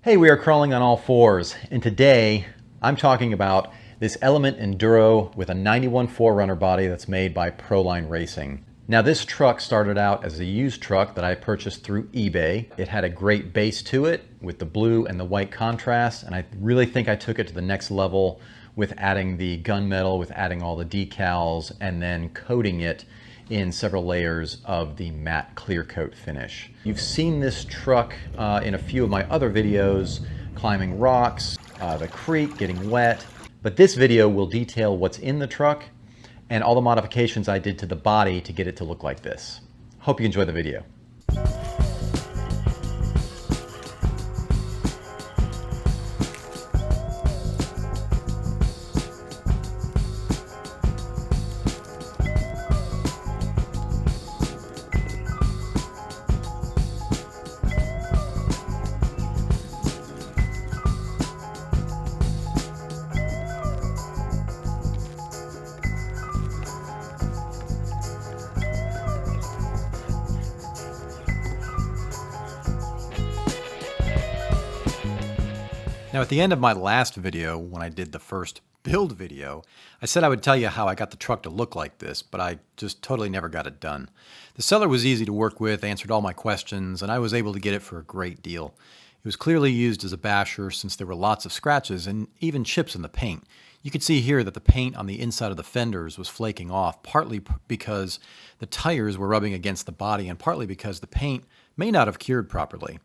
Hey, we are crawling on all fours, and today I'm talking about this Element Enduro with a 91 4Runner body that's made by ProLine Racing. Now this truck started out as a used truck that I purchased through eBay. It had a great base to it with the blue and the white contrast, and I really think I took it to the next level with adding the gunmetal, with adding all the decals, and then coating it in several layers of the matte clear coat finish. You've seen this truck in a few of my other videos, climbing rocks, the creek, getting wet, but this video will detail what's in the truck and all the modifications I did to the body to get it to look like this. Hope you enjoy the video. Now at the end of my last video, when I did the first build video, I said I would tell you how I got the truck to look like this, but I just totally never got it done. The seller was easy to work with, answered all my questions, and I was able to get it for a great deal. It was clearly used as a basher since there were lots of scratches and even chips in the paint. You can see here that the paint on the inside of the fenders was flaking off, partly because the tires were rubbing against the body and partly because the paint may not have cured properly.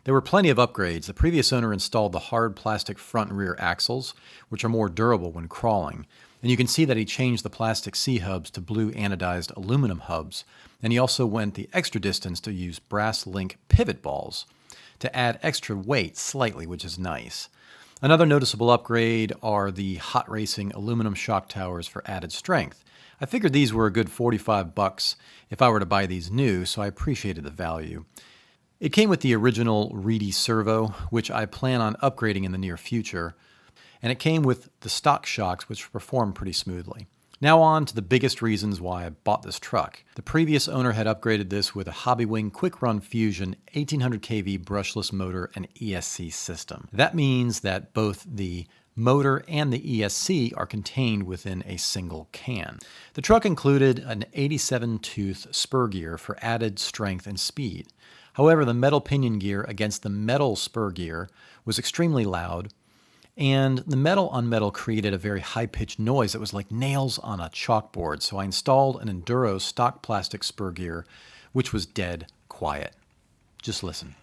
There were plenty of upgrades. The previous owner installed the hard plastic front and rear axles, which are more durable when crawling. And you can see that he changed the plastic C-hubs to blue anodized aluminum hubs. And he also went the extra distance to use brass link pivot balls to add extra weight slightly, which is nice. Another noticeable upgrade are the hot racing aluminum shock towers for added strength. I figured these were a good $45 if I were to buy these new, so I appreciated the value. It came with the original reedy servo, which I plan on upgrading in the near future, and it came with the stock shocks, which perform pretty smoothly. Now on to the biggest reasons why I bought this truck. The previous owner had upgraded this with a Hobbywing Quicrun Fusion 1800 kV brushless motor and ESC system. That means that both the motor and the ESC are contained within a single can. The truck included an 87-tooth spur gear for added strength and speed. However, the metal pinion gear against the metal spur gear was extremely loud, and the metal on metal created a very high-pitched noise that was like nails on a chalkboard, so I installed an Enduro stock plastic spur gear, which was dead quiet. Just listen.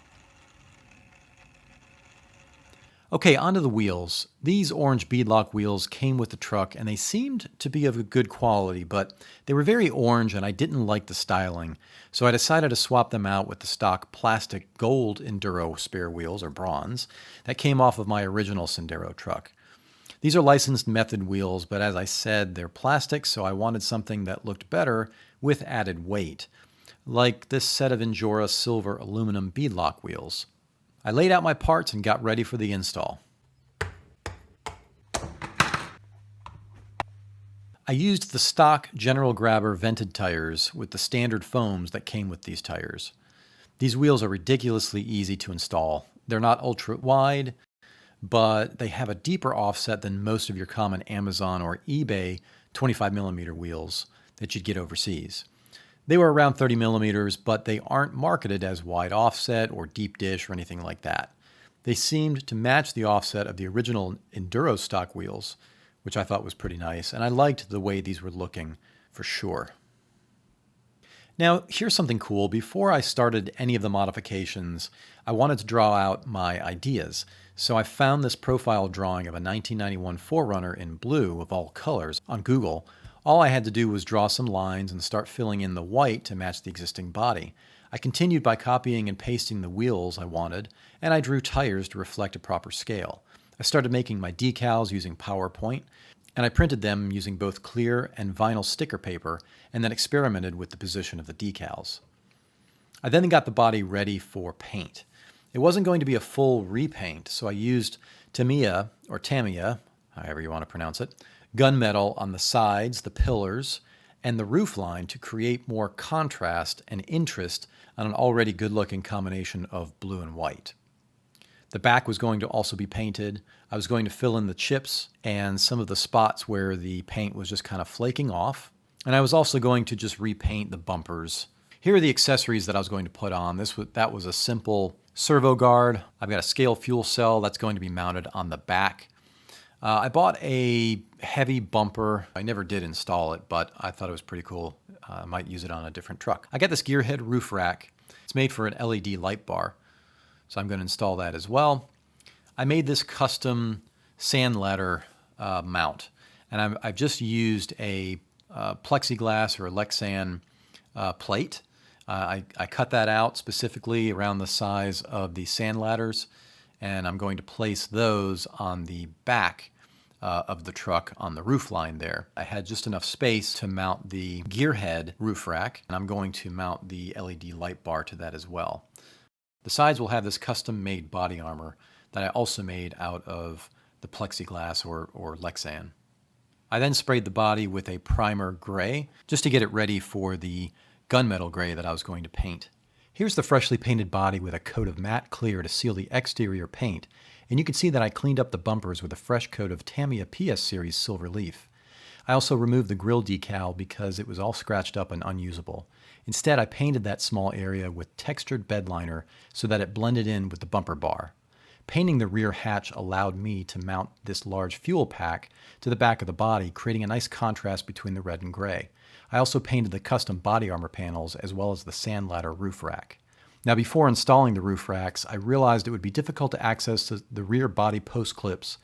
Okay, onto the wheels. These orange beadlock wheels came with the truck and they seemed to be of a good quality, but they were very orange and I didn't like the styling. So I decided to swap them out with the stock plastic gold Enduro spare wheels, or bronze, that came off of my original Sendero truck. These are licensed method wheels, but as I said, they're plastic, so I wanted something that looked better with added weight, like this set of Enduro silver aluminum beadlock wheels. I laid out my parts and got ready for the install. I used the stock General Grabber vented tires with the standard foams that came with these tires. These wheels are ridiculously easy to install. They're not ultra wide, but they have a deeper offset than most of your common Amazon or eBay 25mm wheels that you'd get overseas. They were around 30 millimeters, but they aren't marketed as wide offset or deep dish or anything like that. They seemed to match the offset of the original Enduro stock wheels, which I thought was pretty nice, and I liked the way these were looking for sure. Now, here's something cool. Before I started any of the modifications, I wanted to draw out my ideas. So I found this profile drawing of a 1991 4Runner in blue of all colors on Google. All I had to do was draw some lines and start filling in the white to match the existing body. I continued by copying and pasting the wheels I wanted, and I drew tires to reflect a proper scale. I started making my decals using PowerPoint, and I printed them using both clear and vinyl sticker paper, and then experimented with the position of the decals. I then got the body ready for paint. It wasn't going to be a full repaint, so I used Tamiya, however you want to pronounce it, gunmetal on the sides, the pillars, and the roofline to create more contrast and interest on an already good-looking combination of blue and white. The back was going to also be painted. I was going to fill in the chips and some of the spots where the paint was just kind of flaking off. And I was also going to just repaint the bumpers. Here are the accessories that I was going to put on. That was a simple servo guard. I've got a scale fuel cell that's going to be mounted on the back. I bought a heavy bumper. I never did install it, but I thought it was pretty cool. I might use it on a different truck. I got this gearhead roof rack. It's made for an LED light bar, so I'm going to install that as well. I made this custom sand ladder mount, and I've just used a plexiglass or a Lexan plate. I cut that out specifically around the size of the sand ladders, and I'm going to place those on the back of the truck on the roof line there. I had just enough space to mount the gearhead roof rack, and I'm going to mount the LED light bar to that as well. The sides will have this custom-made body armor that I also made out of the plexiglass or Lexan. I then sprayed the body with a primer gray just to get it ready for the gunmetal gray that I was going to paint. Here's the freshly painted body with a coat of matte clear to seal the exterior paint, and you can see that I cleaned up the bumpers with a fresh coat of Tamiya PS Series Silver Leaf. I also removed the grill decal because it was all scratched up and unusable. Instead, I painted that small area with textured bed liner so that it blended in with the bumper bar. Painting the rear hatch allowed me to mount this large fuel pack to the back of the body, creating a nice contrast between the red and gray. I also painted the custom body armor panels as well as the sand ladder roof rack. Now, before installing the roof racks, I realized it would be difficult to access the rear body post clips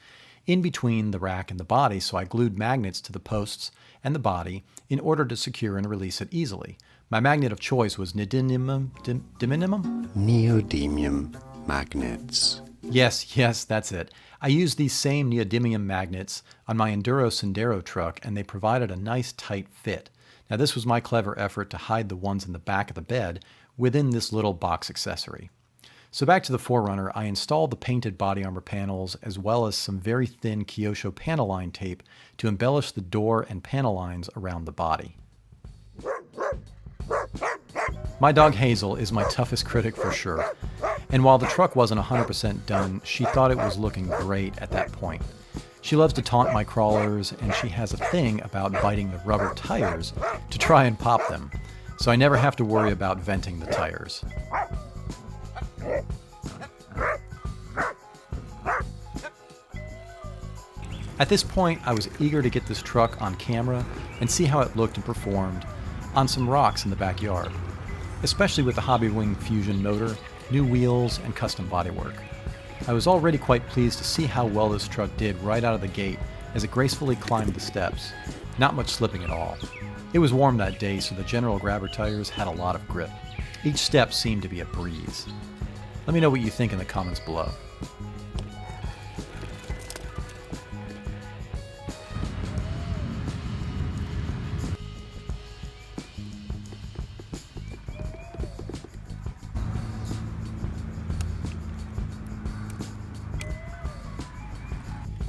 in between the rack and the body, so I glued magnets to the posts and the body in order to secure and release it easily. My magnet of choice was neodymium magnets. Yes, that's it. I used these same neodymium magnets on my Enduro Sendero truck, and they provided a nice tight fit. Now, this was my clever effort to hide the ones in the back of the bed within this little box accessory. So back to the 4Runner, I installed the painted body armor panels as well as some very thin Kyosho panel line tape to embellish the door and panel lines around the body. My dog Hazel is my toughest critic for sure, and while the truck wasn't 100% done, she thought it was looking great at that point. She loves to taunt my crawlers, and she has a thing about biting the rubber tires to try and pop them, so I never have to worry about venting the tires. At this point, I was eager to get this truck on camera and see how it looked and performed on some rocks in the backyard, especially with the Hobbywing Fusion motor, new wheels, and custom bodywork. I was already quite pleased to see how well this truck did right out of the gate as it gracefully climbed the steps, not much slipping at all. It was warm that day, so the General Grabber tires had a lot of grip. Each step seemed to be a breeze. Let me know what you think in the comments below.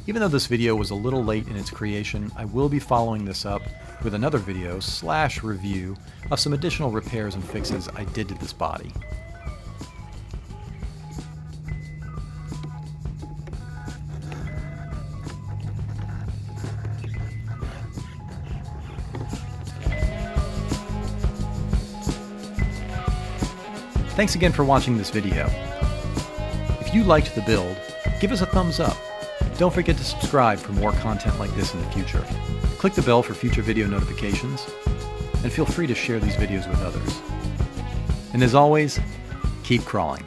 Even though this video was a little late in its creation, I will be following this up with another video / review of some additional repairs and fixes I did to this body. Thanks again for watching this video. If you liked the build, give us a thumbs up. Don't forget to subscribe for more content like this in the future. Click the bell for future video notifications, and feel free to share these videos with others. And as always, keep crawling.